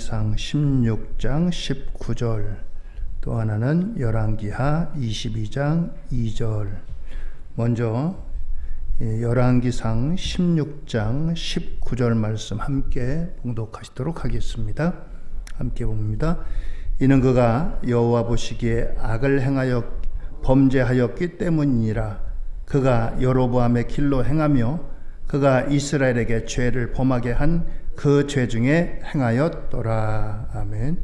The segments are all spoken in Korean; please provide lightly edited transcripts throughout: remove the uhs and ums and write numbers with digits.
열왕기상 16장 19절, 또 하나는 열왕기하 22장 2절. 먼저 열왕기상 16장 19절 말씀 함께 봉독하시도록 하겠습니다. 함께 봅니다. 이는 그가 여호와 보시기에 악을 행하여 범죄하였기 때문이니라. 그가 여로보암의 길로 행하며 그가 이스라엘에게 죄를 범하게 한 그 죄 중에 행하였더라. 아멘.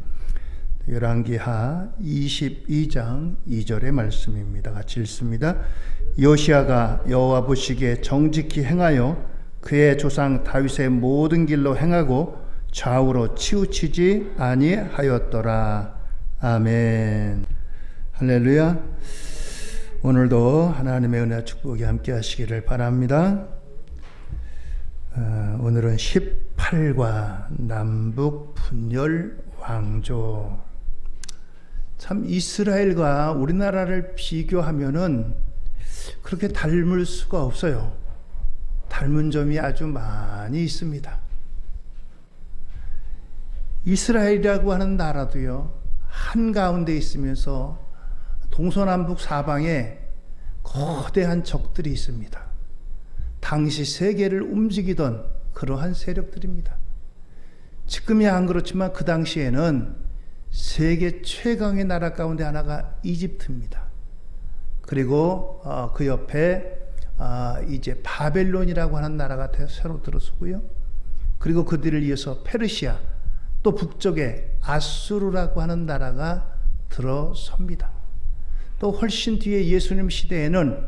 열왕기하 22장 2절의 말씀입니다. 같이 읽습니다. 요시야가 여호와 보시기에 정직히 행하여 그의 조상 다윗의 모든 길로 행하고 좌우로 치우치지 아니하였더라. 아멘. 할렐루야. 오늘도 하나님의 은혜와 축복이 함께 하시기를 바랍니다. 오늘은 18과 남북 분열 왕조. 참 이스라엘과 우리나라를 비교하면은 그렇게 닮을 수가 없어요. 닮은 점이 아주 많이 있습니다. 이스라엘이라고 하는 나라도요, 한가운데 있으면서 동서남북 사방에 거대한 적들이 있습니다. 당시 세계를 움직이던 그러한 세력들입니다. 지금이야 안 그렇지만 그 당시에는 세계 최강의 나라 가운데 하나가 이집트입니다. 그리고 그 옆에 이제 바벨론이라고 하는 나라가 새로 들어서고요. 그리고 그들을 이어서 페르시아, 또 북쪽에 아수르라고 하는 나라가 들어섭니다. 또 훨씬 뒤에 예수님 시대에는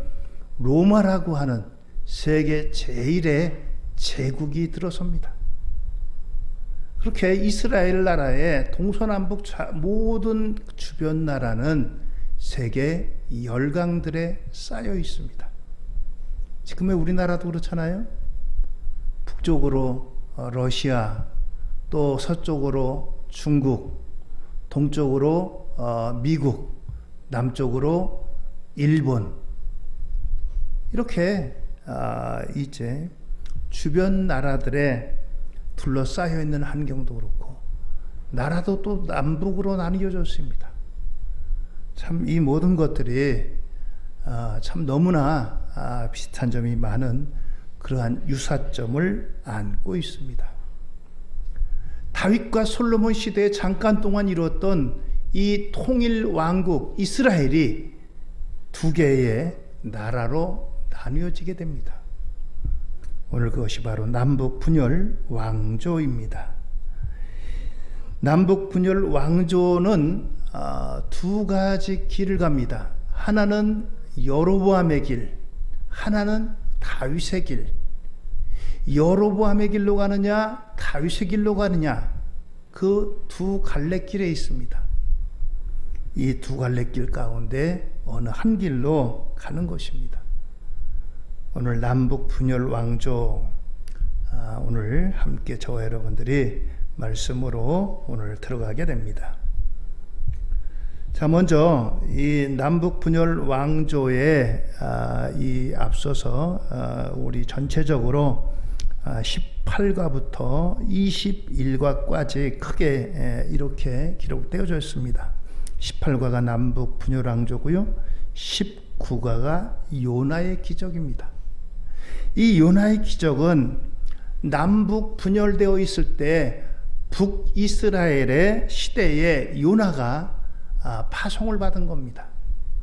로마라고 하는 세계 제1의 제국이 들어섭니다. 그렇게 이스라엘 나라의 동서남북 모든 주변 나라는 세계 열강들에 쌓여 있습니다. 지금의 우리나라도 그렇잖아요. 북쪽으로 러시아, 또 서쪽으로 중국, 동쪽으로 미국, 남쪽으로 일본. 이렇게 이제 주변 나라들에 둘러싸여 있는 환경도 그렇고, 나라도 또 남북으로 나뉘어졌습니다. 참 이 모든 것들이 참 너무나 비슷한 점이 많은 그러한 유사점을 안고 있습니다. 다윗과 솔로몬 시대에 잠깐 동안 이루었던 이 통일 왕국 이스라엘이 두 개의 나라로 나뉘어지게 됩니다. 오늘 그것이 바로 남북 분열 왕조입니다. 남북 분열 왕조는 두 가지 길을 갑니다. 하나는 여로보암의 길, 하나는 다윗의 길. 여로보암의 길로 가느냐, 다윗의 길로 가느냐, 그 두 갈래길에 있습니다. 이 두 갈래길 가운데 어느 한 길로 가는 것입니다. 오늘 남북 분열 왕조, 오늘 함께 저와 여러분들이 말씀으로 오늘 들어가게 됩니다. 자, 먼저 이 남북 분열 왕조에 이 앞서서 우리 전체적으로 18과부터 21과까지 크게 이렇게 기록되어져 있습니다. 18과가 남북 분열 왕조고요. 19과가 요나의 기적입니다. 이 요나의 기적은 남북 분열되어 있을 때 북이스라엘의 시대에 요나가 파송을 받은 겁니다.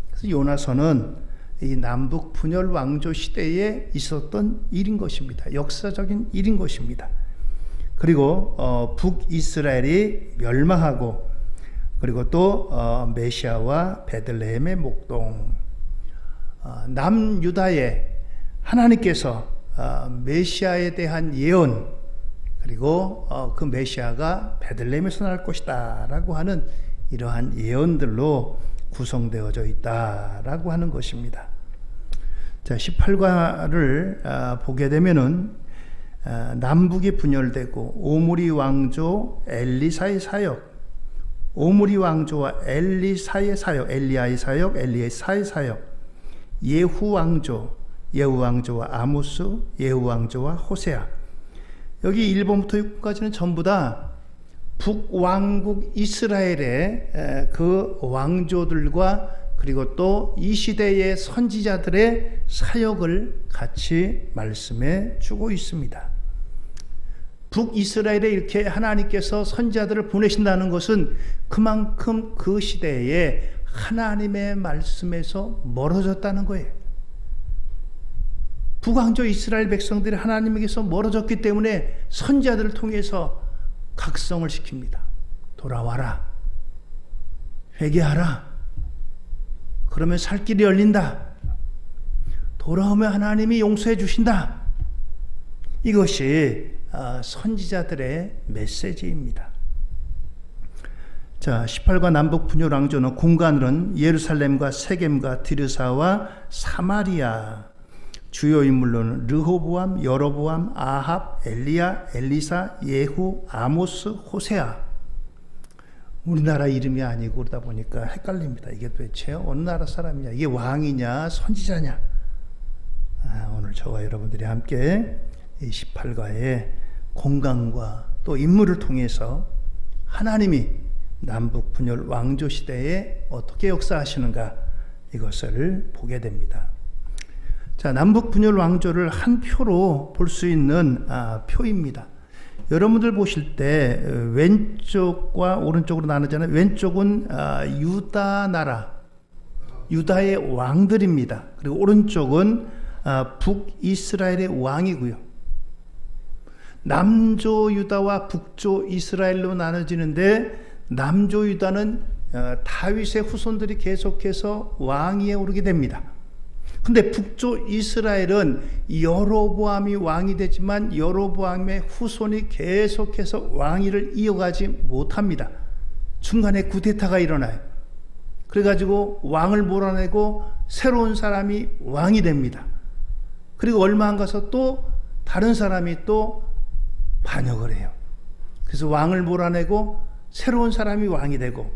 그래서 요나서는 이 남북 분열 왕조 시대에 있었던 일인 것입니다. 역사적인 일인 것입니다. 그리고 북이스라엘이 멸망하고, 그리고 또 메시아와 베들레헴의 목동, 남유다에 하나님께서 메시아에 대한 예언, 그리고 그 메시아가 베들레헴에서 날 것이다 라고 하는 이러한 예언들로 구성되어져 있다라고 하는 것입니다. 자, 18과를 보게 되면은 남북이 분열되고 오므리 왕조 엘리사의 사역, 오므리 왕조와 엘리사의 사역, 엘리야의 사역, 엘리사의 사역, 예후 왕조, 예후 왕조와 아모스, 예후 왕조와 호세아. 여기 1번부터 6번까지는 전부 다 북왕국 이스라엘의 그 왕조들과 그리고 또 이 시대의 선지자들의 사역을 같이 말씀해 주고 있습니다. 북이스라엘에 이렇게 하나님께서 선지자들을 보내신다는 것은 그만큼 그 시대에 하나님의 말씀에서 멀어졌다는 거예요. 북왕조 이스라엘 백성들이 하나님에게서 멀어졌기 때문에 선지자들을 통해서 각성을 시킵니다. 돌아와라. 회개하라. 그러면 살 길이 열린다. 돌아오면 하나님이 용서해 주신다. 이것이 선지자들의 메시지입니다. 자, 18과 남북 분열 왕조는 공간으로는 예루살렘과 세겜과 디르사와 사마리아, 주요 인물로는 르호보암, 여로보암, 아합, 엘리야, 엘리사, 예후, 아모스, 호세아. 우리나라 이름이 아니고 그러다 보니까 헷갈립니다. 이게 도대체 어느 나라 사람이냐, 이게 왕이냐 선지자냐. 오늘 저와 여러분들이 함께 이 18가의 공간과 또 인물을 통해서 하나님이 남북 분열 왕조 시대에 어떻게 역사하시는가, 이것을 보게 됩니다. 자, 남북 분열 왕조를 한 표로 볼 수 있는 표입니다. 여러분들 보실 때 왼쪽과 오른쪽으로 나누잖아요. 왼쪽은 유다 나라, 유다의 왕들입니다. 그리고 오른쪽은 북이스라엘의 왕이고요. 남조 유다와 북조 이스라엘로 나눠지는데, 남조 유다는 다윗의 후손들이 계속해서 왕위에 오르게 됩니다. 근데 북조 이스라엘은 여로보암이 왕이 되지만 여로보암의 후손이 계속해서 왕위를 이어가지 못합니다. 중간에 쿠데타가 일어나요. 그래가지고 왕을 몰아내고 새로운 사람이 왕이 됩니다. 그리고 얼마 안 가서 또 다른 사람이 또 반역을 해요. 그래서 왕을 몰아내고 새로운 사람이 왕이 되고,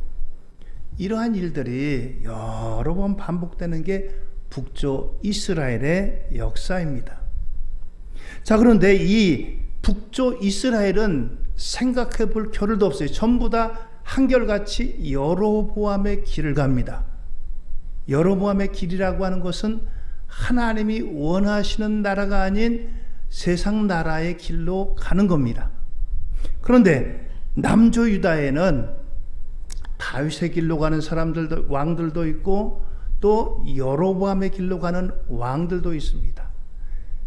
이러한 일들이 여러 번 반복되는 게 북조 이스라엘의 역사입니다. 자, 그런데 이 북조 이스라엘은 생각해 볼 겨를도 없어요. 전부 다 한결같이 여로보암의 길을 갑니다. 여로보암의 길이라고 하는 것은 하나님이 원하시는 나라가 아닌 세상 나라의 길로 가는 겁니다. 그런데 남조 유다에는 다윗의 길로 가는 사람들도, 왕들도 있고 또 여로보암의 길로 가는 왕들도 있습니다.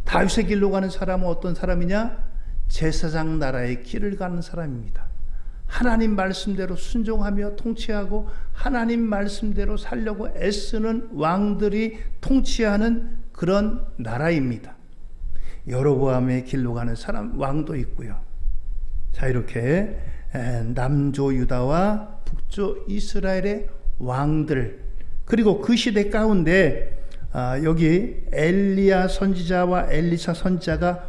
다윗의 길로 가는 사람은 어떤 사람이냐? 제사장 나라의 길을 가는 사람입니다. 하나님 말씀대로 순종하며 통치하고 하나님 말씀대로 살려고 애쓰는 왕들이 통치하는 그런 나라입니다. 여로보암의 길로 가는 사람, 왕도 있고요. 자, 이렇게 남조 유다와 북조 이스라엘의 왕들, 그리고 그 시대 가운데 여기 엘리야 선지자와 엘리사 선지자가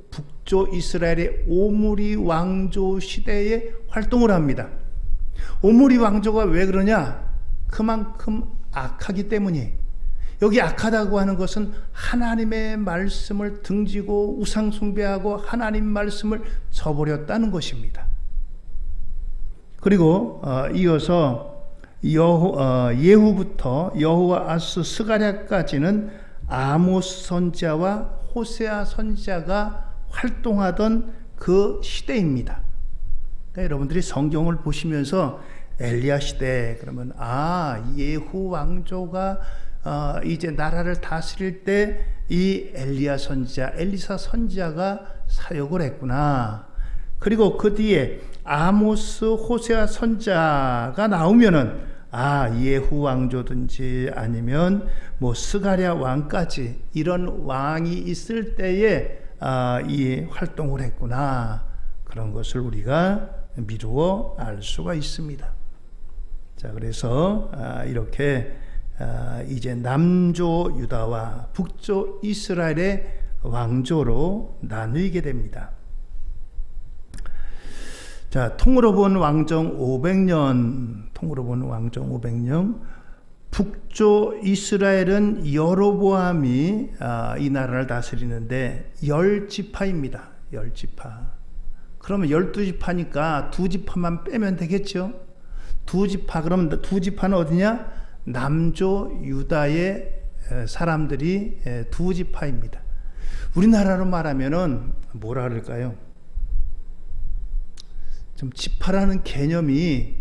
북조 이스라엘의 오므리 왕조 시대에 활동을 합니다. 오므리 왕조가 왜 그러냐? 그만큼 악하기 때문이에요. 여기 악하다고 하는 것은 하나님의 말씀을 등지고 우상 숭배하고 하나님 말씀을 저버렸다는 것입니다. 그리고 이어서 예후부터 여호아스 스가랴까지는 아모스 선지자와 호세아 선지자가 활동하던 그 시대입니다. 그러니까 여러분들이 성경을 보시면서 엘리야 시대 그러면 예후 왕조가 이제 나라를 다스릴 때 이 엘리야 선지자, 엘리사 선지자가 사역을 했구나. 그리고 그 뒤에 아모스, 호세아 선지자가 나오면은 예후 왕조든지 아니면 뭐 스가랴 왕까지 이런 왕이 있을 때에 이 활동을 했구나. 그런 것을 우리가 미루어 알 수가 있습니다. 자, 그래서 이렇게 이제 남조 유다와 북조 이스라엘의 왕조로 나누게 됩니다. 자, 통으로 본 왕정 500년, 북조 이스라엘은 여로보암이 이 나라를 다스리는데 10지파입니다. 10지파. 그러면 12지파니까 2지파만 빼면 되겠죠. 2지파, 그러면 2지파는 어디냐? 남조 유다의 사람들이 2지파입니다. 우리나라로 말하면은 뭐라 그럴까요? 좀 지파라는 개념이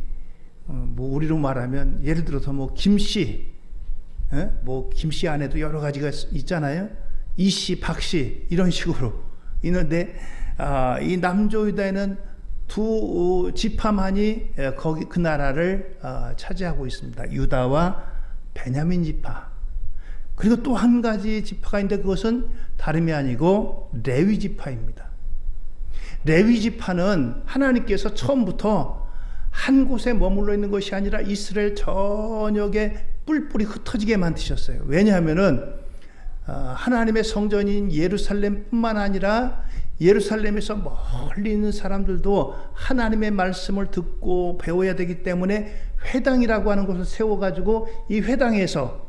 뭐 우리로 말하면 예를 들어서 뭐 김씨, 뭐 김씨 안에도 여러 가지가 있잖아요. 이씨, 박씨 이런 식으로 있는데 이 남조 유다에는 2지파만이 거기 그 나라를 차지하고 있습니다. 유다와 베냐민 지파. 그리고 또 한 가지 지파가 있는데 그것은 다름이 아니고 레위 지파입니다. 레위 지파는 하나님께서 처음부터 한 곳에 머물러 있는 것이 아니라 이스라엘 전역에 뿔뿔이 흩어지게 만드셨어요. 왜냐하면은 하나님의 성전인 예루살렘뿐만 아니라 예루살렘에서 멀리 있는 사람들도 하나님의 말씀을 듣고 배워야 되기 때문에 회당이라고 하는 곳을 세워가지고 이 회당에서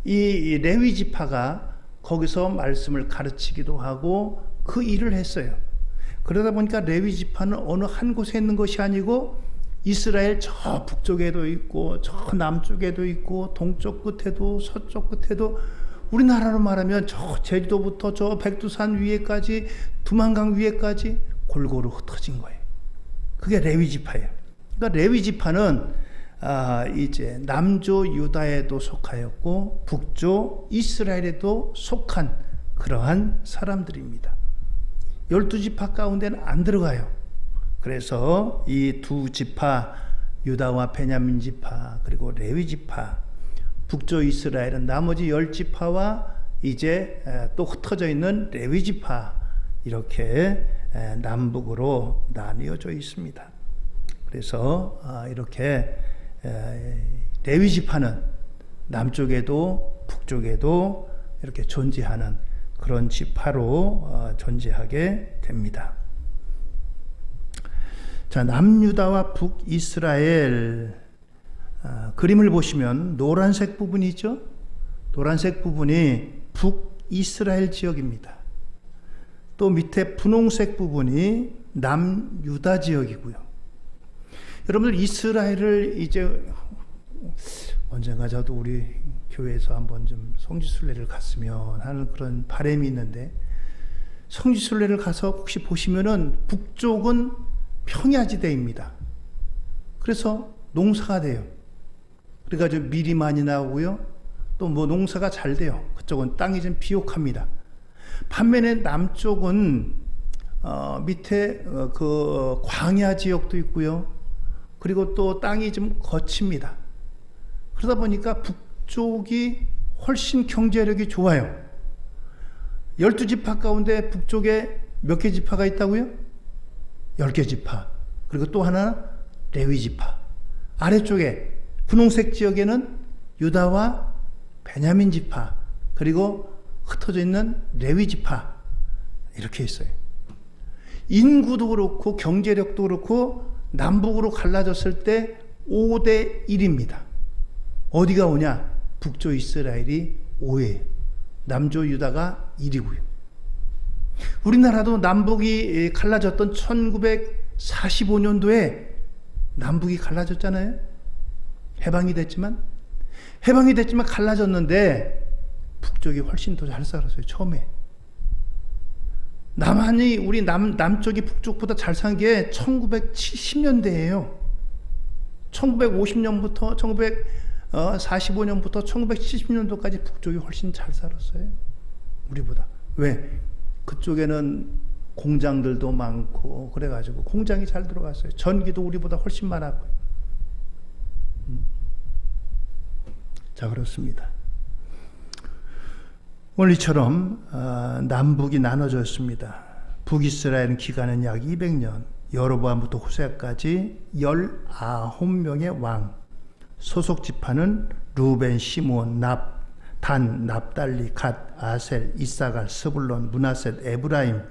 이 레위 지파가 거기서 말씀을 가르치기도 하고 그 일을 했어요. 그러다 보니까 레위 지파는 어느 한 곳에 있는 것이 아니고 이스라엘 저 북쪽에도 있고 저 남쪽에도 있고 동쪽 끝에도 서쪽 끝에도 우리나라로 말하면 저 제주도부터 저 백두산 위에까지 두만강 위에까지 골고루 흩어진 거예요. 그게 레위 지파예요. 그러니까 레위 지파는 이제 남조 유다에도 속하였고 북조 이스라엘에도 속한 그러한 사람들입니다. 12지파 가운데는 안 들어가요. 그래서 이 2지파 유다와 베냐민 지파 그리고 레위 지파 북조 이스라엘은 나머지 10지파와 이제 또 흩어져 있는 레위 지파 이렇게 남북으로 나뉘어져 있습니다. 그래서 이렇게 레위 지파는 남쪽에도 북쪽에도 이렇게 존재하는 그런 지파로 존재하게 됩니다. 자, 남유다와 북이스라엘 그림을 보시면 노란색 부분이 있죠? 노란색 부분이 북이스라엘 지역입니다. 또 밑에 분홍색 부분이 남유다 지역이고요. 여러분들 이스라엘을 이제 언젠가 저도 우리 교회에서 한번 좀 성지순례를 갔으면 하는 그런 바람이 있는데 성지순례를 가서 혹시 보시면은 북쪽은 평야지대입니다. 그래서 농사가 돼요. 그래가지고 밀이 많이 나오고요. 또 뭐 농사가 잘 돼요. 그쪽은 땅이 좀 비옥합니다. 반면에 남쪽은 밑에 그 광야 지역도 있고요. 그리고 또 땅이 좀 거칩니다. 그러다 보니까 북쪽이 훨씬 경제력이 좋아요. 12지파 가운데 북쪽에 몇 개 지파가 있다고요? 10개 지파. 그리고 또 하나 레위 지파. 아래쪽에 분홍색 지역에는 유다와 베냐민 지파 그리고 흩어져 있는 레위 지파 이렇게 있어요. 인구도 그렇고 경제력도 그렇고 남북으로 갈라졌을 때 5대 1입니다. 어디가 오냐? 북조 이스라엘이 5예요. 남조 유다가 1이고요. 우리나라도 남북이 갈라졌던 1945년도에 남북이 갈라졌잖아요. 해방이 됐지만 갈라졌는데 북쪽이 훨씬 더 잘 살았어요. 처음에 남한이 우리 남쪽이 북쪽보다 잘 산 게 1970년대예요. 1950년부터 1945년부터 1970년도까지 북쪽이 훨씬 잘 살았어요. 우리보다. 왜? 그쪽에는 공장들도 많고 그래가지고 공장이 잘 들어갔어요. 전기도 우리보다 훨씬 많았고. 자, 그렇습니다. 오늘 이처럼 남북이 나눠졌습니다. 북이스라엘은 기간은 약 200년, 여로보암부터 호세아까지 19명의 왕, 소속 지파는 루벤, 시므온, 단, 납달리, 갓, 아셀, 이사갈, 스불론, 므낫셋, 에브라임,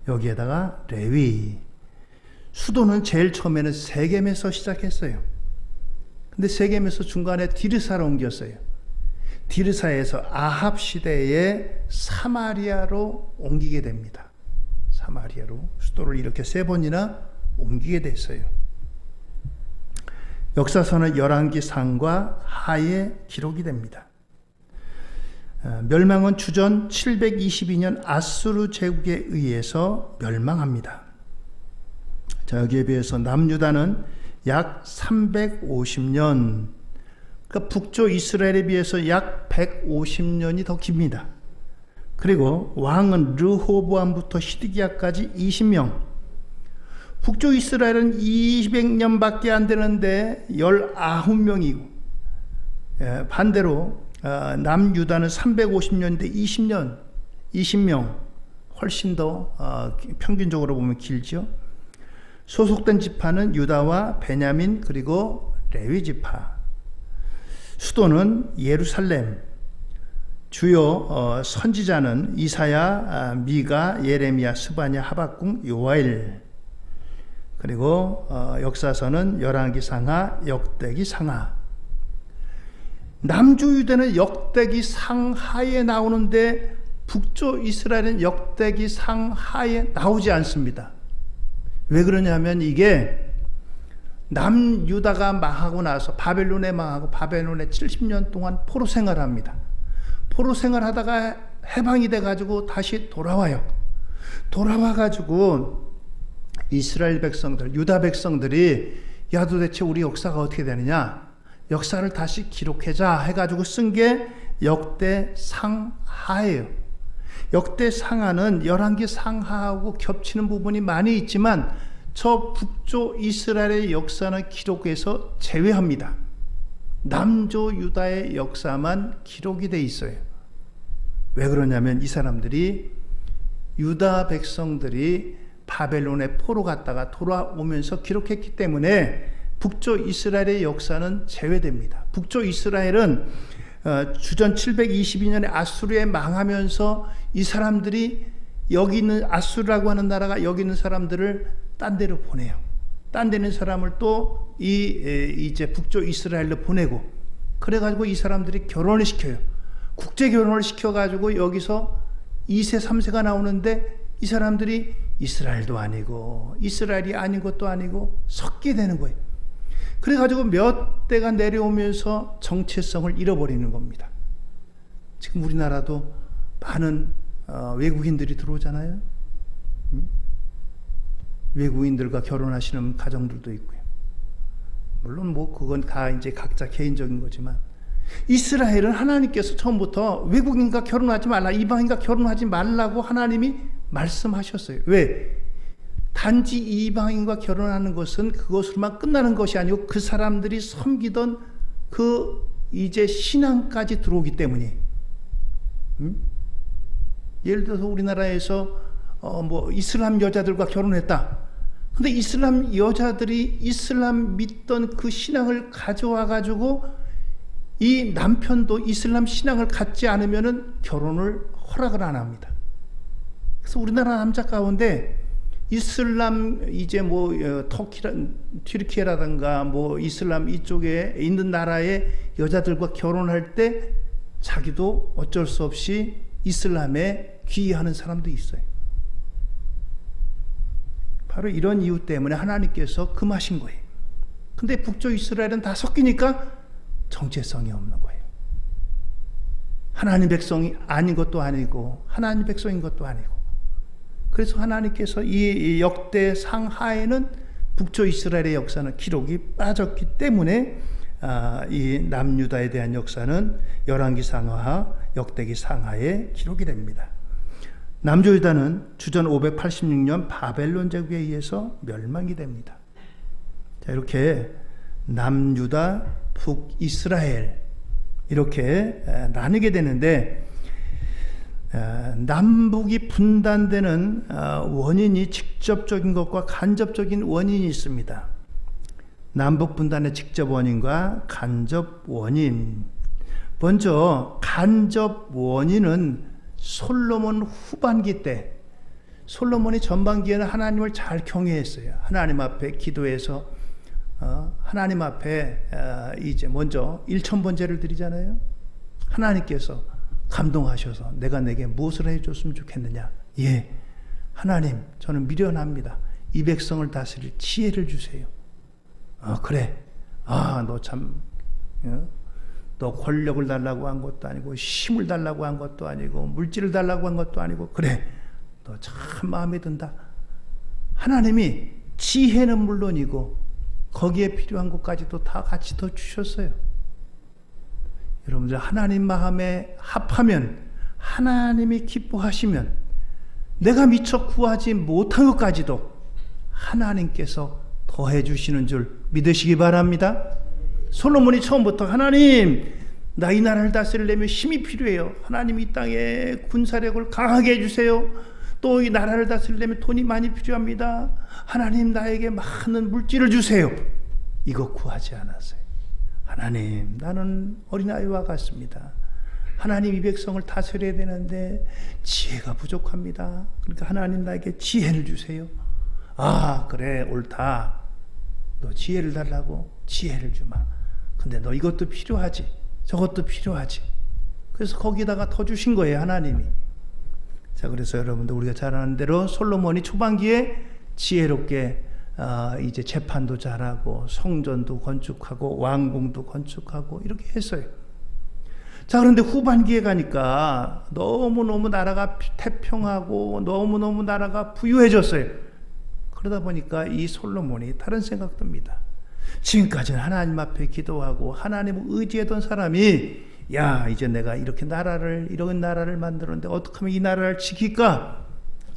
여기에다가 레위. 수도는 제일 처음에는 세겜에서 시작했어요. 근데 세겜에서 중간에 디르사로 옮겼어요. 디르사에서 아합 시대에 사마리아로 옮기게 됩니다. 사마리아로 수도를 이렇게 3번이나 옮기게 됐어요. 역사서는 열왕기상과 하에 기록이 됩니다. 멸망은 주전 722년 아수르 제국에 의해서 멸망합니다. 자, 여기에 비해서 남유다는 약 350년, 그러니까 북쪽 이스라엘에 비해서 약 150년이 더 깁니다. 그리고 왕은 르호보암부터 시드기야까지 20명, 북쪽 이스라엘은 200년밖에 안 되는데 19명이고, 반대로 남유다는 350년인데 20명, 훨씬 더 평균적으로 보면 길죠. 소속된 지파는 유다와 베냐민 그리고 레위 지파. 수도는 예루살렘. 주요 선지자는 이사야, 미가, 예레미야, 스바냐, 하박국, 요엘. 그리고 역사서는 열왕기상하, 역대기상하. 남주 유대는 역대기상하에 나오는데 북쪽 이스라엘은 역대기상하에 나오지 않습니다. 왜 그러냐면 이게 남유다가 망하고 나서 바벨론에 망하고 바벨론에 70년 동안 포로 생활합니다. 포로 생활하다가 해방이 돼가지고 다시 돌아와요. 돌아와가지고 이스라엘 백성들, 유다 백성들이 야 도대체 우리 역사가 어떻게 되느냐, 역사를 다시 기록하자 해가지고 쓴 게 역대상하예요. 역대상하는 열왕기상하하고 겹치는 부분이 많이 있지만 저 북쪽 이스라엘의 역사는 기록에서 제외합니다. 남조 유다의 역사만 기록이 돼 있어요. 왜 그러냐면 이 사람들이, 유다 백성들이 바벨론에 포로 갔다가 돌아오면서 기록했기 때문에 북쪽 이스라엘의 역사는 제외됩니다. 북쪽 이스라엘은 주전 722년에 아수르에 망하면서 이 사람들이 여기 있는 아수르라고 하는 나라가 여기 있는 사람들을 딴 데로 보내요. 딴 데 있는 사람을 또 이제 북쪽 이스라엘로 보내고, 그래가지고 이 사람들이 결혼을 시켜요. 국제 결혼을 시켜가지고 여기서 2세 3세가 나오는데 이 사람들이 이스라엘도 아니고 이스라엘이 아닌 것도 아니고 섞게 되는 거예요. 그래가지고 몇 대가 내려오면서 정체성을 잃어버리는 겁니다. 지금 우리나라도 많은 외국인들이 들어오잖아요. 외국인들과 결혼하시는 가정들도 있고요. 물론 뭐 그건 다 이제 각자 개인적인 거지만, 이스라엘은 하나님께서 처음부터 외국인과 결혼하지 말라, 이방인과 결혼하지 말라고 하나님이 말씀하셨어요. 왜? 단지 이방인과 결혼하는 것은 그것으로만 끝나는 것이 아니고 그 사람들이 섬기던 그 이제 신앙까지 들어오기 때문에. 예를 들어서 우리나라에서 뭐 이슬람 여자들과 결혼했다. 근데 이슬람 여자들이 이슬람 믿던 그 신앙을 가져와 가지고 이 남편도 이슬람 신앙을 갖지 않으면은 결혼을 허락을 안 합니다. 그래서 우리나라 남자 가운데 이슬람 이제 뭐 튀르키예라든가 뭐 이슬람 이쪽에 있는 나라의 여자들과 결혼할 때 자기도 어쩔 수 없이 이슬람에 귀의하는 사람도 있어요. 바로 이런 이유 때문에 하나님께서 금하신 거예요. 근데 북쪽 이스라엘은 다 섞이니까 정체성이 없는 거예요. 하나님 백성이 아닌 것도 아니고 하나님 백성인 것도 아니고. 그래서 하나님께서 이 역대상하에는 북쪽 이스라엘의 역사는 기록이 빠졌기 때문에 이 남유다에 대한 역사는 열왕기상하, 역대기상하에 기록이 됩니다. 남조유다는 주전 586년 바벨론 제국에 의해서 멸망이 됩니다. 자, 이렇게 남유다, 북이스라엘 이렇게 나뉘게 되는데, 남북이 분단되는 원인이 직접적인 것과 간접적인 원인이 있습니다. 남북 분단의 직접 원인과 간접 원인. 먼저 간접 원인은 솔로몬 후반기 때, 솔로몬이 전반기에는 하나님을 잘 경외했어요. 하나님 앞에 기도해서 하나님 앞에 이제 먼저 일천번제를 드리잖아요. 하나님께서 감동하셔서 내가 내게 무엇을 해줬으면 좋겠느냐. 예, 하나님 저는 미련합니다. 이 백성을 다스릴 지혜를 주세요. 그래. 너 참, 너 권력을 달라고 한 것도 아니고, 힘을 달라고 한 것도 아니고, 물질을 달라고 한 것도 아니고, 그래. 너 참 마음에 든다. 하나님이 지혜는 물론이고, 거기에 필요한 것까지도 다 같이 더 주셨어요. 여러분들, 하나님 마음에 합하면, 하나님이 기뻐하시면, 내가 미처 구하지 못한 것까지도 하나님께서 더해 주시는 줄 믿으시기 바랍니다. 솔로몬이 처음부터 하나님, 나 이 나라를 다스리려면 힘이 필요해요. 하나님 이 땅에 군사력을 강하게 해주세요. 또 이 나라를 다스리려면 돈이 많이 필요합니다. 하나님 나에게 많은 물질을 주세요. 이거 구하지 않았어요. 하나님, 나는 어린아이와 같습니다. 하나님 이 백성을 다스려야 되는데 지혜가 부족합니다. 그러니까 하나님 나에게 지혜를 주세요. 그래, 옳다. 너 지혜를 달라고? 지혜를 주마. 근데 너 이것도 필요하지, 저것도 필요하지. 그래서 거기다가 더 주신 거예요, 하나님이. 자, 그래서 여러분들, 우리가 잘 아는 대로 솔로몬이 초반기에 지혜롭게 이제 재판도 잘하고 성전도 건축하고 왕궁도 건축하고 이렇게 했어요. 자, 그런데 후반기에 가니까 너무너무 나라가 태평하고 너무너무 나라가 부유해졌어요. 그러다 보니까 이 솔로몬이 다른 생각 듭니다. 지금까지는 하나님 앞에 기도하고 하나님을 의지했던 사람이, 이제 내가 이런 나라를 만들었는데 어떻게 하면 이 나라를 지킬까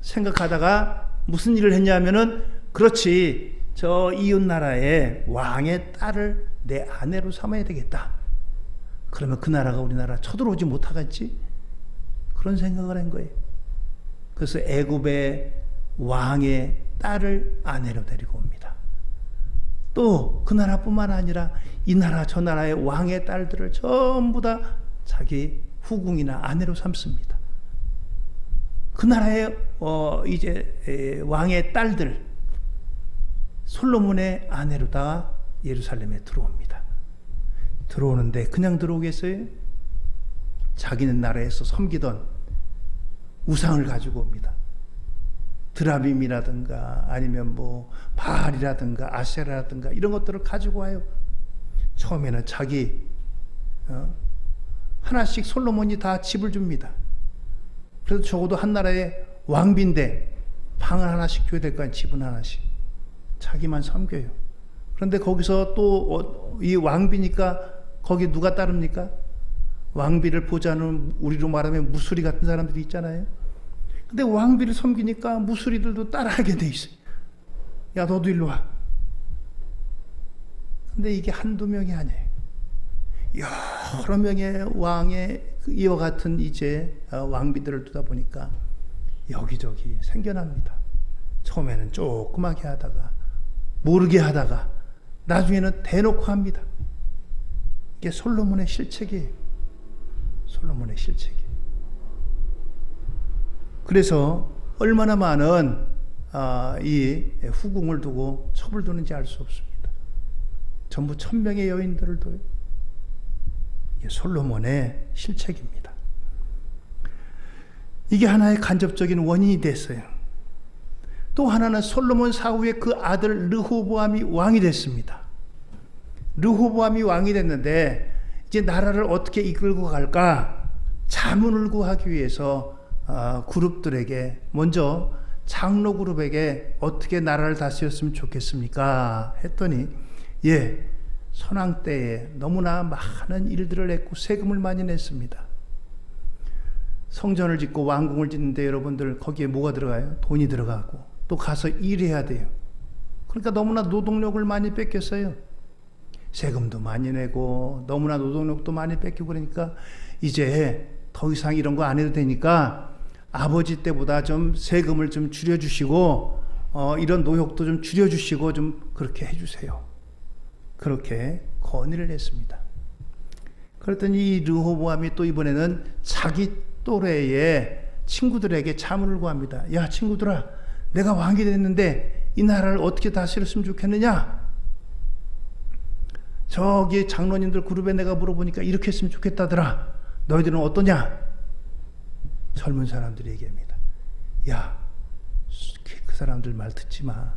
생각하다가 무슨 일을 했냐면은, 그렇지, 저 이웃 나라의 왕의 딸을 내 아내로 삼아야 되겠다. 그러면 그 나라가 우리나라 쳐들어오지 못하겠지? 그런 생각을 한 거예요. 그래서 애굽의 왕의 딸을 아내로 데리고 옵니다. 또 그 나라뿐만 아니라 이 나라 저 나라의 왕의 딸들을 전부 다 자기 후궁이나 아내로 삼습니다. 그 나라의 이제 왕의 딸들, 솔로몬의 아내로 다 예루살렘에 들어옵니다. 들어오는데 그냥 들어오겠어요? 자기는 나라에서 섬기던 우상을 가지고 옵니다. 드라빔이라든가 아니면 바알이라든가 아세라라든가 이런 것들을 가지고 와요. 처음에는 자기 하나씩 솔로몬이 다 집을 줍니다. 그래서 적어도 한 나라의 왕비인데 방을 하나씩 줘야 될 거 아니에요. 집은 하나씩. 자기만 섬겨요. 그런데 거기서 또 이 왕비니까 거기 누가 따릅니까? 왕비를 보자는, 우리로 말하면 무수리 같은 사람들이 있잖아요. 근데 왕비를 섬기니까 무수리들도 따라하게 돼 있어요. 야, 너도 일로 와. 근데 이게 한두 명이 아니에요. 여러 명의 왕의 이와 같은 이제 왕비들을 두다 보니까 여기저기 생겨납니다. 처음에는 조그맣게 하다가 모르게 하다가 나중에는 대놓고 합니다. 이게 솔로몬의 실책이에요. 솔로몬의 실책이에요. 그래서 얼마나 많은 이 후궁을 두고 첩을 두는지 알 수 없습니다. 전부 1000명의 여인들을 둬요. 이게 솔로몬의 실책입니다. 이게 하나의 간접적인 원인이 됐어요. 또 하나는 솔로몬 사후에 그 아들 르호보암이 왕이 됐습니다. 르호보암이 왕이 됐는데 이제 나라를 어떻게 이끌고 갈까 자문을 구하기 위해서 그룹들에게 먼저 장로 그룹에게 어떻게 나라를 다스렸으면 좋겠습니까 했더니, 선왕 때에 너무나 많은 일들을 했고 세금을 많이 냈습니다. 성전을 짓고 왕궁을 짓는데 여러분들 거기에 뭐가 들어가요? 돈이 들어가고 또 가서 일해야 돼요. 그러니까 너무나 노동력을 많이 뺏겼어요. 세금도 많이 내고 너무나 노동력도 많이 뺏기고, 그러니까 이제 더 이상 이런 거 안 해도 되니까 아버지 때보다 좀 세금을 좀 줄여주시고 이런 노역도 좀 줄여주시고 좀 그렇게 해주세요. 그렇게 건의를 했습니다. 그랬더니 이 르호보암이 또 이번에는 자기 또래의 친구들에게 자문을 구합니다. 야, 친구들아, 내가 왕이 됐는데 이 나라를 어떻게 다스렸으면 좋겠느냐? 저기 장로님들 그룹에 내가 물어보니까 이렇게 했으면 좋겠다더라. 너희들은 어떠냐? 젊은 사람들이 얘기합니다. 야, 그 사람들 말 듣지 마.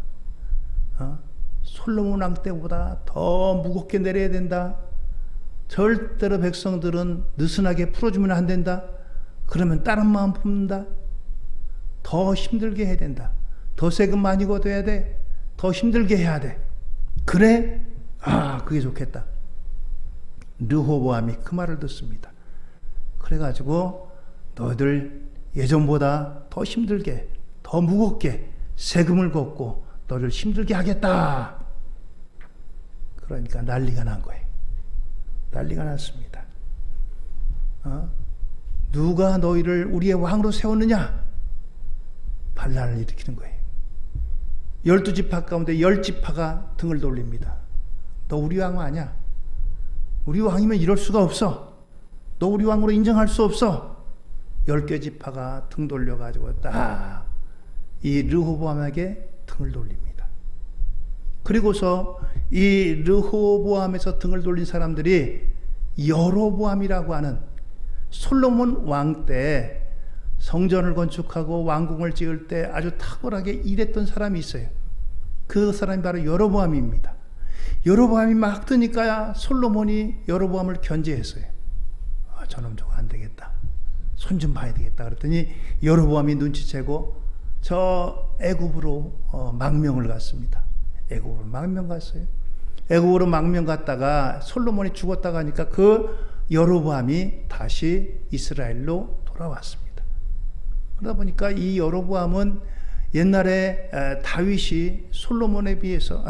솔로몬 왕 때보다 더 무겁게 내려야 된다. 절대로 백성들은 느슨하게 풀어주면 안 된다. 그러면 다른 마음 품는다. 더 힘들게 해야 된다. 더 세금 많이 걷어야 돼. 더 힘들게 해야 돼. 그래? 그게 좋겠다. 르호보암이 그 말을 듣습니다. 그래가지고 너희들 예전보다 더 힘들게, 더 무겁게 세금을 걷고 너를 힘들게 하겠다. 그러니까 난리가 난 거예요. 난리가 났습니다. 누가 너희를 우리의 왕으로 세웠느냐? 반란을 일으키는 거예요. 12지파 가운데 10지파가 등을 돌립니다. 너 우리 왕 아니야. 우리 왕이면 이럴 수가 없어. 너 우리 왕으로 인정할 수 없어. 10개 지파가 등 돌려가지고 딱 이 르호보암에게 등을 돌립니다. 그리고서 이 르호보암에서 등을 돌린 사람들이 여로보암이라고 하는 솔로몬 왕 때 성전을 건축하고 왕궁을 지을 때 아주 탁월하게 일했던 사람이 있어요. 그 사람이 바로 여로보암입니다. 여로보암이 막 뜨니까 솔로몬이 여로보암을 견제했어요. 저놈 저거 안 되겠다. 손 좀 봐야 되겠다. 그랬더니 여로보암이 눈치채고 저 애굽으로 망명을 갔습니다. 애굽으로 망명 갔어요. 애굽으로 망명 갔다가 솔로몬이 죽었다가 하니까 그 여로보암이 다시 이스라엘로 돌아왔습니다. 그러다 보니까 이 여로보암은 옛날에 다윗이 솔로몬에 비해서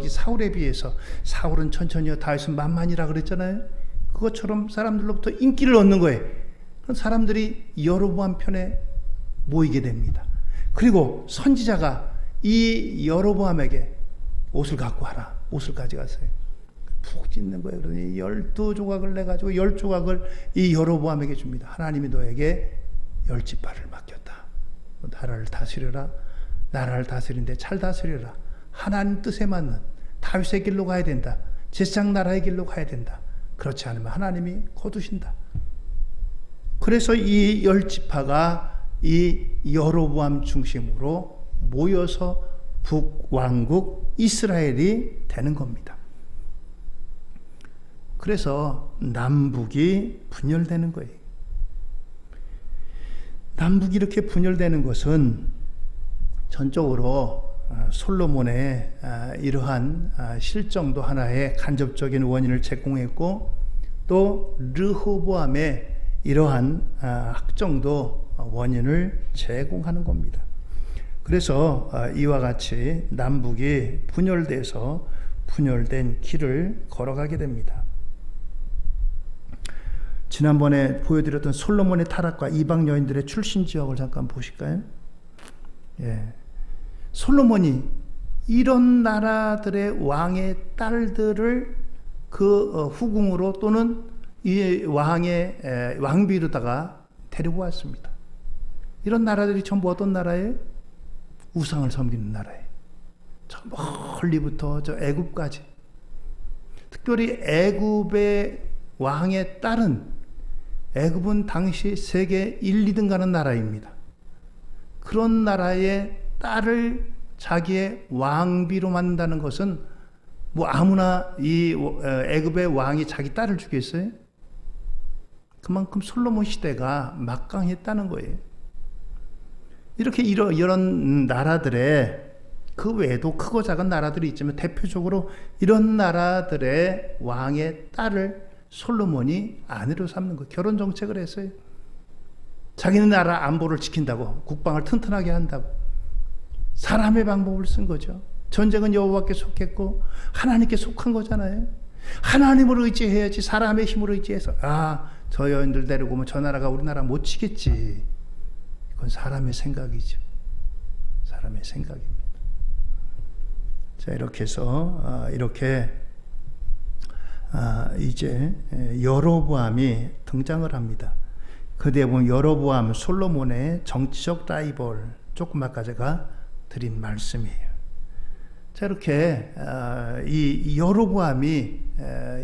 사울에 비해서 사울은 천천히요 다윗은 만만이라 그랬잖아요. 그것처럼 사람들로부터 인기를 얻는 거예요. 그럼 사람들이 여로보암 편에 모이게 됩니다. 그리고 선지자가 이 여로보암에게 옷을 갖고 와라. 옷을 가져갔어요. 푹 찢는 거예요. 그러니 12조각을 내가지고 10조각을 이 여로보암에게 줍니다. 하나님이 너에게 10지파를 맡겼다. 나라를 다스려라. 나라를 다스리는데 잘 다스려라. 하나님 뜻에 맞는 다윗의 길로 가야 된다. 제사장 나라의 길로 가야 된다. 그렇지 않으면 하나님이 거두신다. 그래서 이 10지파가 이 여로보암 중심으로 모여서 북왕국 이스라엘이 되는 겁니다. 그래서 남북이 분열되는 거예요. 남북이 이렇게 분열되는 것은 전적으로 솔로몬의 이러한 실정도 하나의 간접적인 원인을 제공했고 또 르호보암의 이러한 학정도 원인을 제공하는 겁니다. 그래서 이와 같이 남북이 분열돼서 분열된 길을 걸어가게 됩니다. 지난번에 보여드렸던 솔로몬의 타락과 이방 여인들의 출신 지역을 잠깐 보실까요? 예. 솔로몬이 이런 나라들의 왕의 딸들을 그 후궁으로 또는 이 왕의 왕비로다가 데리고 왔습니다. 이런 나라들이 전부 어떤 나라예요? 우상을 섬기는 나라예요. 저 멀리부터 저 애굽까지. 특별히 애굽의 왕의 딸은 애굽은 당시 세계 1, 2등 가는 나라입니다. 그런 나라의 딸을 자기의 왕비로 만든다는 것은 뭐 아무나 이 애굽의 왕이 자기 딸을 주겠어요? 그만큼 솔로몬 시대가 막강했다는 거예요. 이렇게 이런 나라들의 그 외에도 크고 작은 나라들이 있지만 대표적으로 이런 나라들의 왕의 딸을 솔로몬이 아내로 삼는 거예요. 결혼 정책을 했어요. 자기네 나라 안보를 지킨다고, 국방을 튼튼하게 한다고 사람의 방법을 쓴 거죠. 전쟁은 여호와께 속했고 하나님께 속한 거잖아요. 하나님을 의지해야지 사람의 힘으로 의지해서 저 여인들 데리고 오면 저 나라가 우리나라 못 치겠지. 그건 사람의 생각이죠. 사람의 생각입니다. 자, 이렇게 해서 이렇게 이제 여로보암이 등장을 합니다. 그때 보면 여로보암 솔로몬의 정치적 라이벌, 조금 아까 제가 드린 말씀이에요. 자, 이렇게 이 여로보암이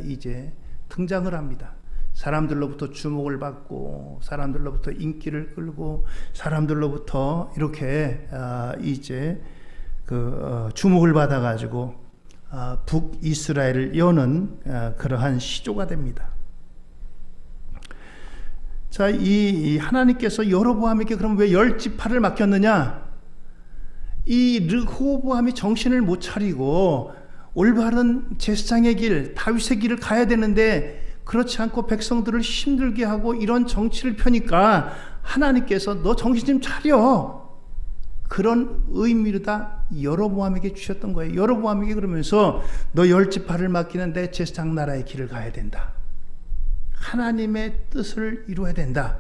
이제 등장을 합니다. 사람들로부터 주목을 받고 사람들로부터 인기를 끌고 사람들로부터 이렇게 이제 주목을 받아가지고 북이스라엘을 여는 그러한 시조가 됩니다. 자, 이 하나님께서 여로보암에게 그럼 왜 10지파를 맡겼느냐? 이 르호보암이 정신을 못 차리고 올바른 제사장의 길, 다윗의 길을 가야 되는데 그렇지 않고 백성들을 힘들게 하고 이런 정치를 펴니까 하나님께서 너 정신 좀 차려. 그런 의미로 다 여로보암에게 주셨던 거예요. 여로보암에게 그러면서 너 10지파를 맡기는데 제사장 나라의 길을 가야 된다. 하나님의 뜻을 이루어야 된다.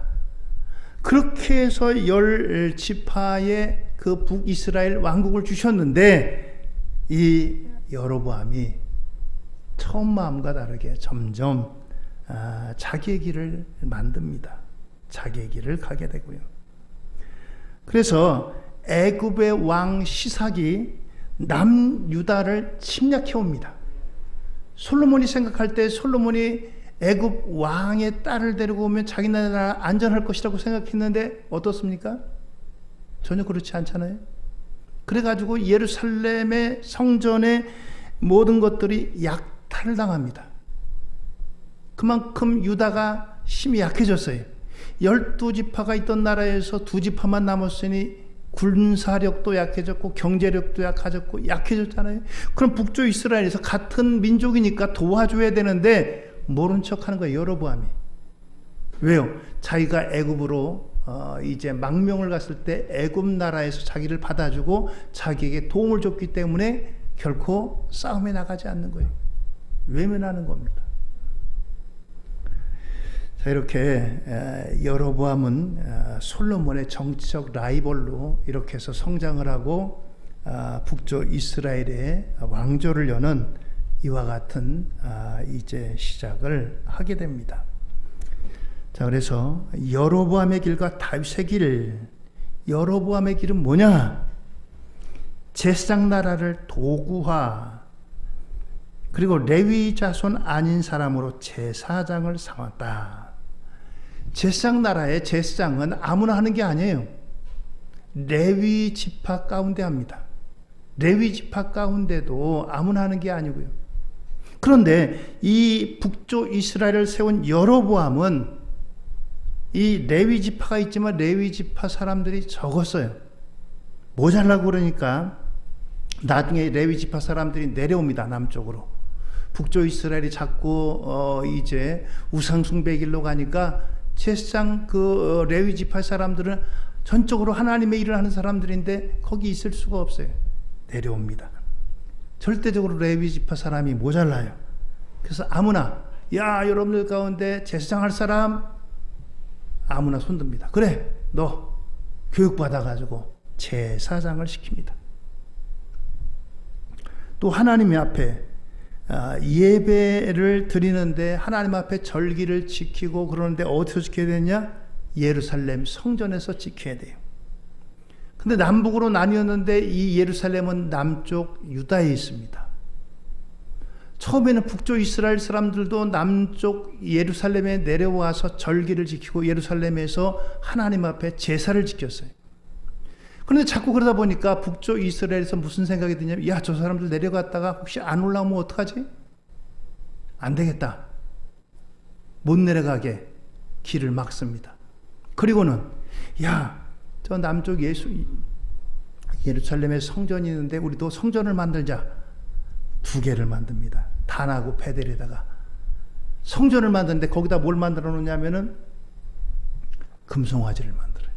그렇게 해서 10지파의 그 북이스라엘 왕국을 주셨는데 이 여로보암이 처음 마음과 다르게 점점 자기의 길을 만듭니다. 자기의 길을 가게 되고요. 그래서 애굽의 왕 시삭이 남유다를 침략해 옵니다. 솔로몬이 생각할 때 솔로몬이 애굽 왕의 딸을 데리고 오면 자기 나라 안전할 것이라고 생각했는데 어떻습니까? 전혀 그렇지 않잖아요. 그래가지고 예루살렘의 성전의 모든 것들이 약탈을 당합니다. 그만큼 유다가 힘이 약해졌어요. 12지파가 있던 나라에서 2지파만 남았으니 군사력도 약해졌고 경제력도 약해졌잖아요. 그럼 북쪽 이스라엘에서 같은 민족이니까 도와줘야 되는데 모른 척하는 거예요. 여로보암이. 왜요? 자기가 애굽으로 이제 망명을 갔을 때 애굽 나라에서 자기를 받아주고 자기에게 도움을 줬기 때문에 결코 싸움에 나가지 않는 거예요. 외면하는 겁니다. 자, 이렇게 여로보암은 솔로몬의 정치적 라이벌로 이렇게 해서 성장을 하고 북쪽 이스라엘의 왕조를 여는 이와 같은 이제 시작을 하게 됩니다. 자, 그래서 여로보암의 길과 다윗의 길, 여로보암의 길은 뭐냐? 제사장 나라를 도구화, 그리고 레위 자손 아닌 사람으로 제사장을 삼았다. 제사장 나라의 제사장은 아무나 하는 게 아니에요. 레위 지파 가운데 합니다. 레위 지파 가운데도 아무나 하는 게 아니고요. 그런데 이 북쪽 이스라엘을 세운 여로보암은 이 레위 지파가 있지만 레위 지파 사람들이 적었어요. 모자라고 그러니까 나중에 레위 지파 사람들이 내려옵니다. 남쪽으로. 북쪽 이스라엘이 자꾸 이제 우상 숭배 길로 가니까 제사장 그 레위 지파 사람들은 전적으로 하나님의 일을 하는 사람들인데 거기 있을 수가 없어요. 내려옵니다. 절대적으로 레위 지파 사람이 모자라요. 그래서 아무나, 야, 여러분들 가운데 제사장 할 사람 아무나 손듭니다. 그래, 너 교육받아가지고 제사장을 시킵니다. 또 하나님 앞에 예배를 드리는데 하나님 앞에 절기를 지키고 그러는데 어디서 지켜야 되냐? 예루살렘 성전에서 지켜야 돼요. 근데 남북으로 나뉘었는데 이 예루살렘은 남쪽 유다에 있습니다. 처음에는 북쪽 이스라엘 사람들도 남쪽 예루살렘에 내려와서 절기를 지키고 예루살렘에서 하나님 앞에 제사를 지켰어요. 그런데 자꾸 그러다 보니까 북쪽 이스라엘에서 무슨 생각이 드냐면, 야, 저 사람들 내려갔다가 혹시 안 올라오면 어떡하지? 안 되겠다. 못 내려가게 길을 막습니다. 그리고는, 야, 저 남쪽 예루살렘에 성전이 있는데 우리도 성전을 만들자. 2개를 만듭니다. 단하고 베델에다가 성전을 만드는데 거기다 뭘 만들어 놓냐면은 금송아지를 만들어요.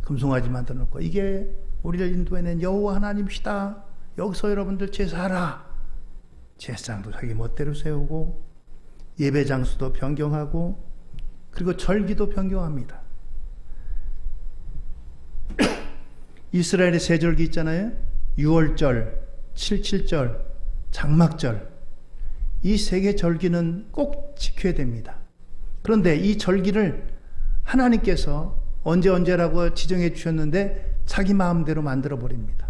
금송아지 만들어 놓고 이게 우리를 인도해낸 여호와 하나님이시다. 여기서 여러분들 제사하라. 제사장도 자기 멋대로 세우고 예배 장소도 변경하고 그리고 절기도 변경합니다. 이스라엘의 세 절기 있잖아요. 6월절, 77절, 장막절. 이 3개 절기는 꼭 지켜야 됩니다. 그런데 이 절기를 하나님께서 언제라고 지정해 주셨는데 자기 마음대로 만들어 버립니다.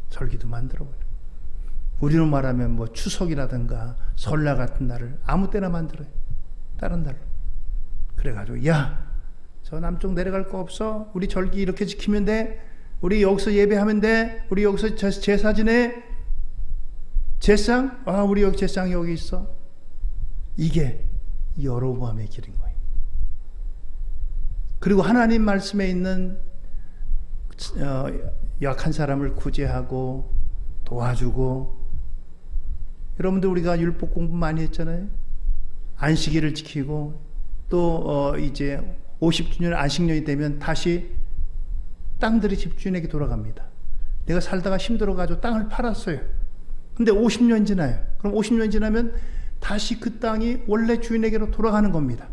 절기도 만들어 버려요. 우리로 말하면 뭐 추석이라든가 설날 같은 날을 아무 때나 만들어요. 다른 날로. 그래가지고 야, 저 남쪽 내려갈 거 없어? 우리 절기 이렇게 지키면 돼? 우리 여기서 예배하면 돼. 우리 여기서 제사 지내. 제상? 우리 여기 제상 여기 있어. 이게 여로보암의 길인 거예요. 그리고 하나님 말씀에 있는 약한 사람을 구제하고 도와주고, 여러분들 우리가 율법 공부 많이 했잖아요. 안식일을 지키고 또 이제 50주년 안식년이 되면 다시 땅들이 집주인에게 돌아갑니다. 내가 살다가 힘들어가지고 땅을 팔았어요. 근데 50년 지나요. 그럼 50년 지나면 다시 그 땅이 원래 주인에게로 돌아가는 겁니다.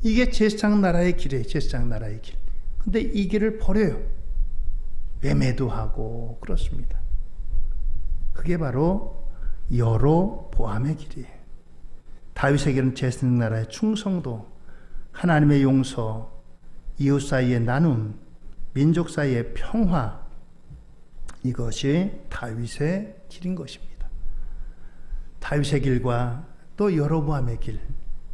이게 제사장 나라의 길이에요. 제사장 나라의 길. 근데 이 길을 버려요. 매매도 하고 그렇습니다. 그게 바로 여로보암의 길이에요. 다윗의 길은 제사장 나라의 충성도, 하나님의 용서, 이웃 사이의 나눔, 민족 사이의 평화, 이것이 다윗의 길인 것입니다. 다윗의 길과 또 여로보암의 길,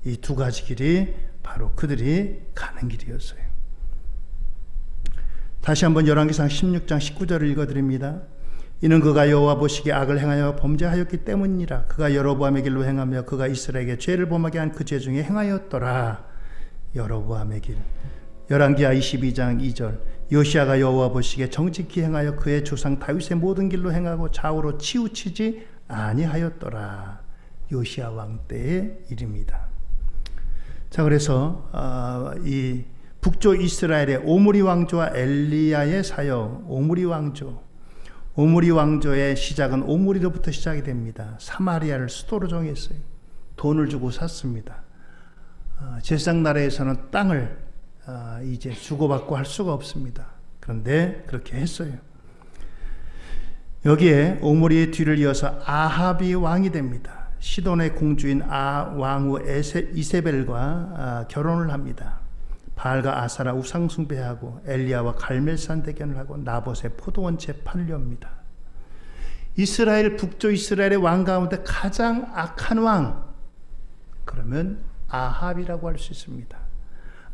이 두 가지 길이 바로 그들이 가는 길이었어요. 다시 한번 열왕기상 16장 19절을 읽어드립니다. 이는 그가 여호와 보시기에 악을 행하여 범죄하였기 때문이라. 그가 여로보암의 길로 행하며 그가 이스라엘에게 죄를 범하게 한 그 죄 중에 행하였더라. 여로보암의 길. 열왕기하 22장 2절. 요시아가 여호와 보시기에 정직히 행하여 그의 조상 다윗의 모든 길로 행하고 좌우로 치우치지 아니하였더라. 요시아 왕 때의 일입니다. 자, 그래서 이 북쪽 이스라엘의 오므리 왕조와 엘리야의 사역, 오므리 왕조의 시작은 오므리로부터 시작이 됩니다. 사마리아를 수도로 정했어요. 돈을 주고 샀습니다. 제사장 나라에서는 땅을 이제 주고받고 할 수가 없습니다. 그런데 그렇게 했어요. 여기에 오므리의 뒤를 이어서 아합이 왕이 됩니다. 시돈의 공주인 왕후 이세벨과 결혼을 합니다. 바알과 아사라 우상 숭배하고 엘리야와 갈멜산 대견을 하고 나봇의 포도원 재판을 엽니다. 이스라엘, 북쪽 이스라엘의 왕 가운데 가장 악한 왕, 그러면 아합이라고 할 수 있습니다.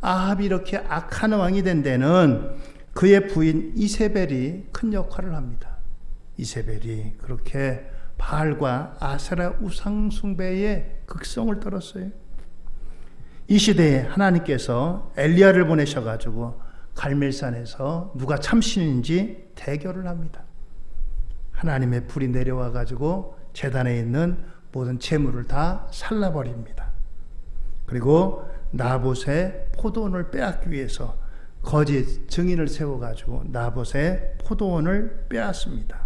아합이 이렇게 악한 왕이 된 데는 그의 부인 이세벨이 큰 역할을 합니다. 이세벨이 그렇게 바알과 아세라 우상 숭배의 극성을 떨었어요. 이 시대에 하나님께서 엘리야를 보내셔가지고 갈멜산에서 누가 참신인지 대결을 합니다. 하나님의 불이 내려와가지고 제단에 있는 모든 재물을 다 살라버립니다. 그리고 나봇의 포도원을 빼앗기 위해서 거짓 증인을 세워가지고 나봇의 포도원을 빼앗습니다.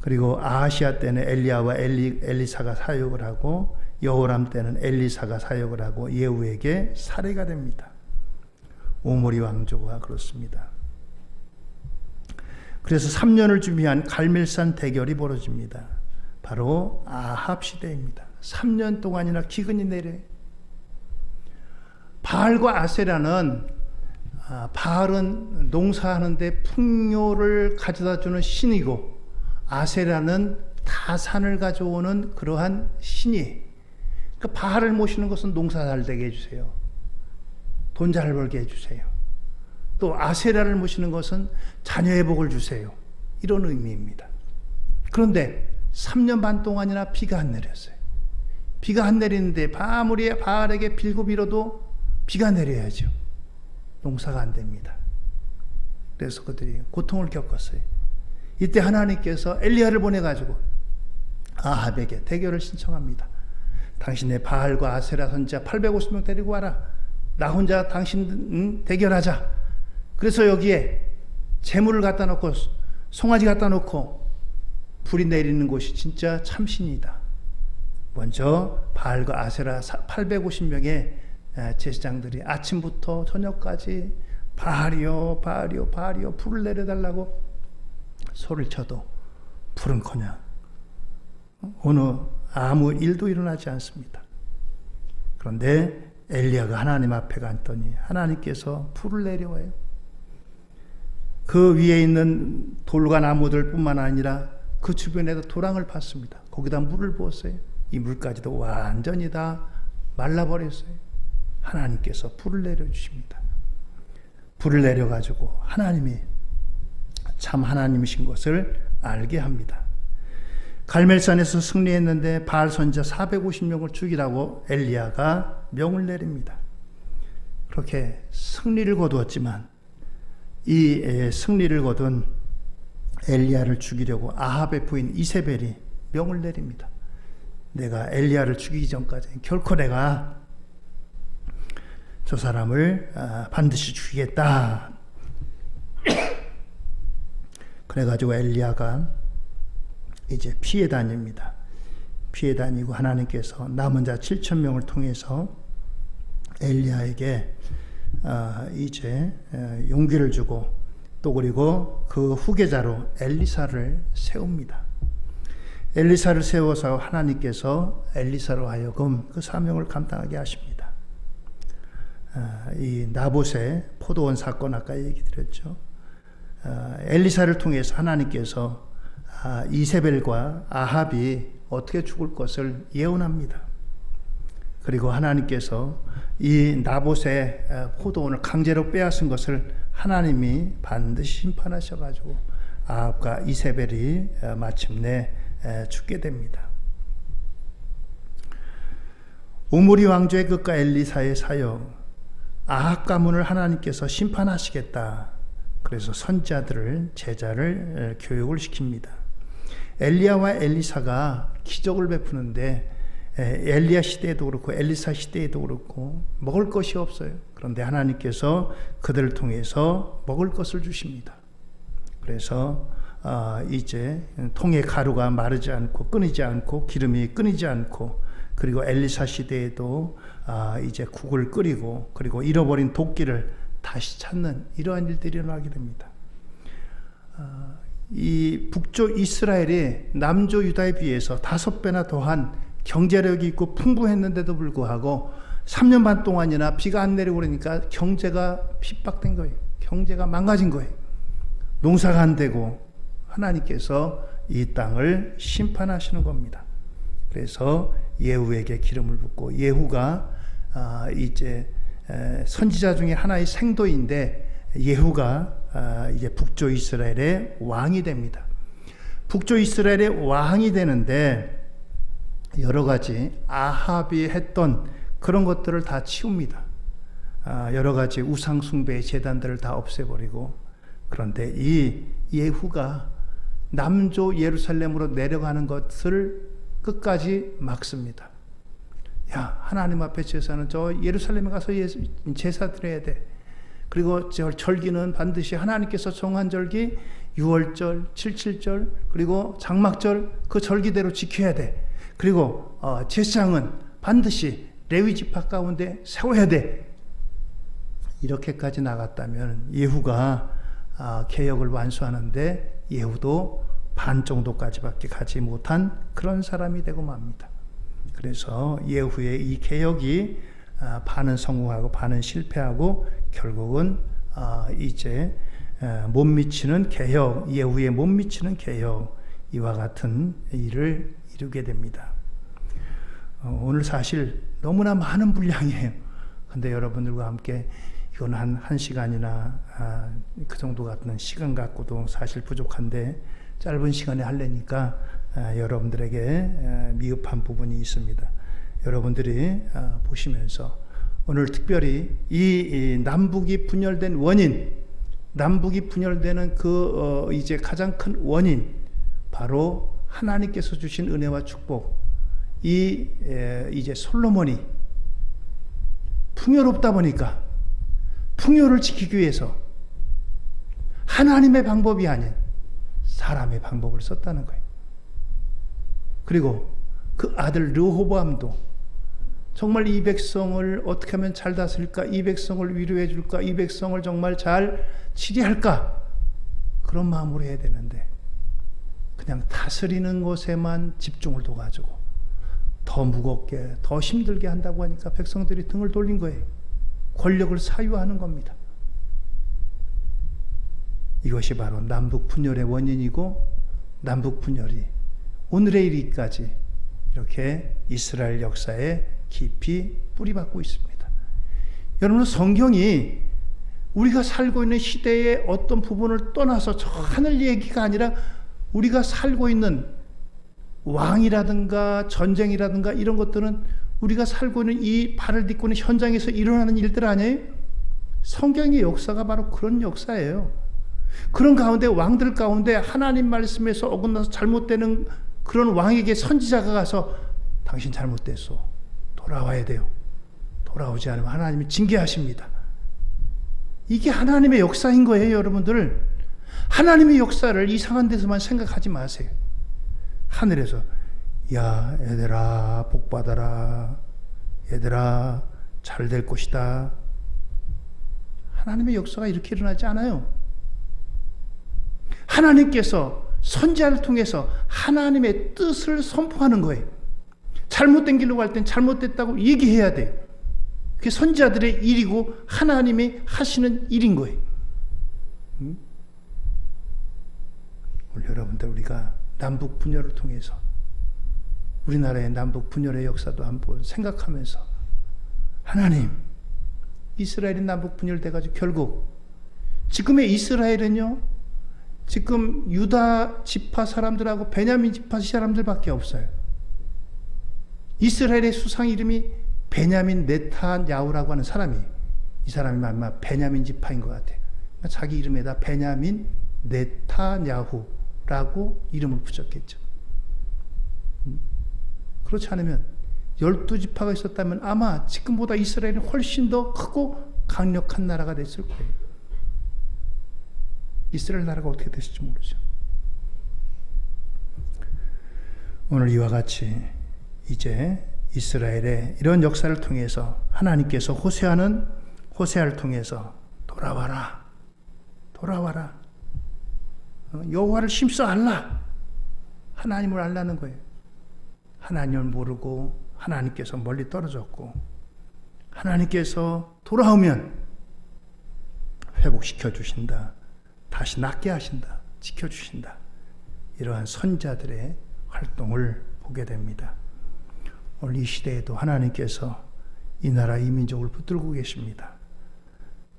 그리고 아하시아 때는 엘리야와 엘리사가 사역을 하고 여호람 때는 엘리사가 사역을 하고 예후에게 살해가 됩니다. 오므리 왕조가 그렇습니다. 그래서 3년을 준비한 갈멜산 대결이 벌어집니다. 바로 아합 시대입니다. 3년 동안이나 기근이 내려요. 바알과 아세라는 바알은 농사하는데 풍요를 가져다주는 신이고 아세라는 다산을 가져오는 그러한 신이, 그러니까 바알을 모시는 것은 농사 잘 되게 해주세요. 돈 잘 벌게 해주세요. 또 아세라를 모시는 것은 자녀의 복을 주세요. 이런 의미입니다. 그런데 3년 반 동안이나 비가 안 내렸어요. 비가 안 내리는데 아무리 바알에게 빌고 빌어도 비가 내려야죠. 농사가 안 됩니다. 그래서 그들이 고통을 겪었어요. 이때 하나님께서 엘리야를 보내가지고 아합에게 대결을 신청합니다. 당신의 바알과 아세라 선지자 850명 데리고 와라. 나 혼자 당신 대결하자. 그래서 여기에 재물을 갖다 놓고 송아지 갖다 놓고 불이 내리는 곳이 진짜 참신이다. 먼저 바알과 아세라 850명의 제사장들이 아침부터 저녁까지 바알이요 바알이요 바알이요 불을 내려달라고 소리를 쳐도 불은커녕 아무 일도 일어나지 않습니다. 그런데 엘리야가 하나님 앞에 갔더니 하나님께서 불을 내려와요. 그 위에 있는 돌과 나무들 뿐만 아니라 그 주변에도 도랑을 팠습니다. 거기다 물을 부었어요. 이 물까지도 완전히 다 말라버렸어요. 하나님께서 불을 내려주십니다. 불을 내려가지고 하나님이 참 하나님이신 것을 알게 합니다. 갈멜산에서 승리했는데 바알 선지자 450명을 죽이라고 엘리야가 명을 내립니다. 그렇게 승리를 거두었지만 이 승리를 거둔 엘리야를 죽이려고 아합의 부인 이세벨이 명을 내립니다. 내가 엘리야를 죽이기 전까지 결코 내가 저 사람을 반드시 죽이겠다. 그래가지고 엘리야가 이제 피해 다닙니다. 피해 다니고 하나님께서 남은 자 7,000명을 통해서 엘리야에게 이제 용기를 주고 또 그리고 그 후계자로 엘리사를 세웁니다. 엘리사를 세워서 하나님께서 엘리사로 하여금 그 사명을 감당하게 하십니다. 이 나봇의 포도원 사건 아까 얘기 드렸죠. 엘리사를 통해서 하나님께서 이세벨과 아합이 어떻게 죽을 것을 예언합니다. 그리고 하나님께서 이 나봇의 포도원을 강제로 빼앗은 것을 하나님이 반드시 심판하셔가지고 아합과 이세벨이 마침내 죽게 됩니다. 오므리 왕조의 끝과 엘리사의 사역, 아합 가문을 하나님께서 심판하시겠다. 그래서 선지자들을 제자를 교육을 시킵니다. 엘리야와 엘리사가 기적을 베푸는데 엘리야 시대에도 그렇고 엘리사 시대에도 그렇고 먹을 것이 없어요. 그런데 하나님께서 그들을 통해서 먹을 것을 주십니다. 그래서 이제 통의 가루가 마르지 않고 끊이지 않고 기름이 끊이지 않고 그리고 엘리사 시대에도 이제 국을 끓이고 그리고 잃어버린 도끼를 다시 찾는 이러한 일들이 일어나게 됩니다. 이 북쪽 이스라엘이 남조 유다에 비해서 5배나 더한 경제력이 있고 풍부했는데도 불구하고 3년 반 동안이나 비가 안 내리고 그러니까 경제가 핍박된 거예요. 경제가 망가진 거예요. 농사가 안 되고 하나님께서 이 땅을 심판하시는 겁니다. 그래서 예후에게 기름을 붓고 예후가 이제 선지자 중에 하나의 생도인데 예후가 이제 북조 이스라엘의 왕이 됩니다. 북조 이스라엘의 왕이 되는데 여러 가지 아합이 했던 그런 것들을 다 치웁니다. 여러 가지 우상 숭배의 제단들을 다 없애버리고 그런데 이 예후가 남조 예루살렘으로 내려가는 것을 끝까지 막습니다. 야, 하나님 앞에 제사는 저 예루살렘에 가서 제사 드려야 돼. 그리고 저 절기는 반드시 하나님께서 정한 절기 6월절, 77절, 그리고 장막절 그 절기대로 지켜야 돼. 그리고 제사장은 반드시 레위 지파 가운데 세워야 돼. 이렇게까지 나갔다면 예후가 개혁을 완수하는데 예후도 반 정도까지밖에 가지 못한 그런 사람이 되고 맙니다. 그래서 예후의 이 개혁이 반은 성공하고 반은 실패하고 결국은 이제 못 미치는 개혁, 예후에 못 미치는 개혁 이와 같은 일을 이루게 됩니다. 오늘 사실 너무나 많은 분량이에요. 근데 여러분들과 함께 이건 한 시간이나 그 정도 같은 시간 갖고도 사실 부족한데 짧은 시간에 하려니까 여러분들에게 미흡한 부분이 있습니다. 여러분들이 보시면서 오늘 특별히 이 남북이 분열된 원인, 남북이 분열되는 그 이제 가장 큰 원인, 바로 하나님께서 주신 은혜와 축복, 이제 솔로몬이 풍요롭다 보니까 풍요를 지키기 위해서 하나님의 방법이 아닌 사람의 방법을 썼다는 거예요. 그리고 그 아들 르호보암도 정말 이 백성을 어떻게 하면 잘 다스릴까, 이 백성을 위로해 줄까, 이 백성을 정말 잘 치리할까, 그런 마음으로 해야 되는데 그냥 다스리는 것에만 집중을 둬가지고 더 무겁게 더 힘들게 한다고 하니까 백성들이 등을 돌린 거예요. 권력을 사유하는 겁니다. 이것이 바로 남북 분열의 원인이고 남북 분열이 오늘의 일까지 이렇게 이스라엘 역사에 깊이 뿌리박고 있습니다. 여러분, 성경이 우리가 살고 있는 시대의 어떤 부분을 떠나서 저 하늘 얘기가 아니라 우리가 살고 있는 왕이라든가 전쟁이라든가 이런 것들은 우리가 살고 있는 이 발을 딛고 있는 현장에서 일어나는 일들 아니에요? 성경의 역사가 바로 그런 역사예요. 그런 가운데 왕들 가운데 하나님 말씀에서 어긋나서 잘못되는 그런 왕에게 선지자가 가서 당신 잘못됐어. 돌아와야 돼요. 돌아오지 않으면 하나님이 징계하십니다. 이게 하나님의 역사인 거예요, 여러분들. 하나님의 역사를 이상한 데서만 생각하지 마세요. 하늘에서 야, 얘들아 복 받아라. 얘들아 잘 될 것이다. 하나님의 역사가 이렇게 일어나지 않아요. 하나님께서 선지자를 통해서 하나님의 뜻을 선포하는 거예요. 잘못된 길로 갈 땐 잘못됐다고 얘기해야 돼요. 그게 선지자들의 일이고 하나님이 하시는 일인 거예요. 오늘 여러분들 우리가 남북 분열을 통해서 우리나라의 남북 분열의 역사도 한번 생각하면서 하나님, 이스라엘이 남북 분열돼가지고 결국 지금의 이스라엘은요, 지금 유다 지파 사람들하고 베냐민 지파 사람들밖에 없어요. 이스라엘의 수상 이름이 베냐민 네타냐후라고 하는 사람이, 이 사람이 아마 베냐민 지파인 것 같아요. 그러니까 자기 이름에다 베냐민 네타냐후라고 이름을 붙였겠죠. 그렇지 않으면 12지파가 있었다면 아마 지금보다 이스라엘이 훨씬 더 크고 강력한 나라가 됐을 거예요. 이스라엘 나라가 어떻게 됐을지 모르죠. 오늘 이와 같이 이제 이스라엘의 이런 역사를 통해서 하나님께서 호세아를 통해서 돌아와라, 돌아와라, 여호와를 심써 알라, 하나님을 알라는 거예요. 하나님을 모르고 하나님께서 멀리 떨어졌고 하나님께서 돌아오면 회복시켜 주신다, 다시 낫게 하신다, 지켜주신다, 이러한 선자들의 활동을 보게 됩니다. 오늘 이 시대에도 하나님께서 이 나라 이 민족을 붙들고 계십니다.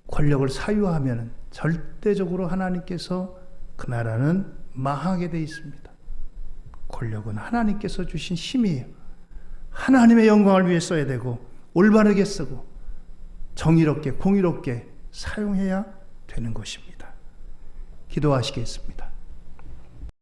권력을 사유하면 절대적으로 하나님께서 그 나라는 망하게 되어 있습니다. 권력은 하나님께서 주신 힘이에요. 하나님의 영광을 위해 써야 되고 올바르게 쓰고 정의롭게 공의롭게 사용해야 되는 것입니다. 기도하시겠습니다.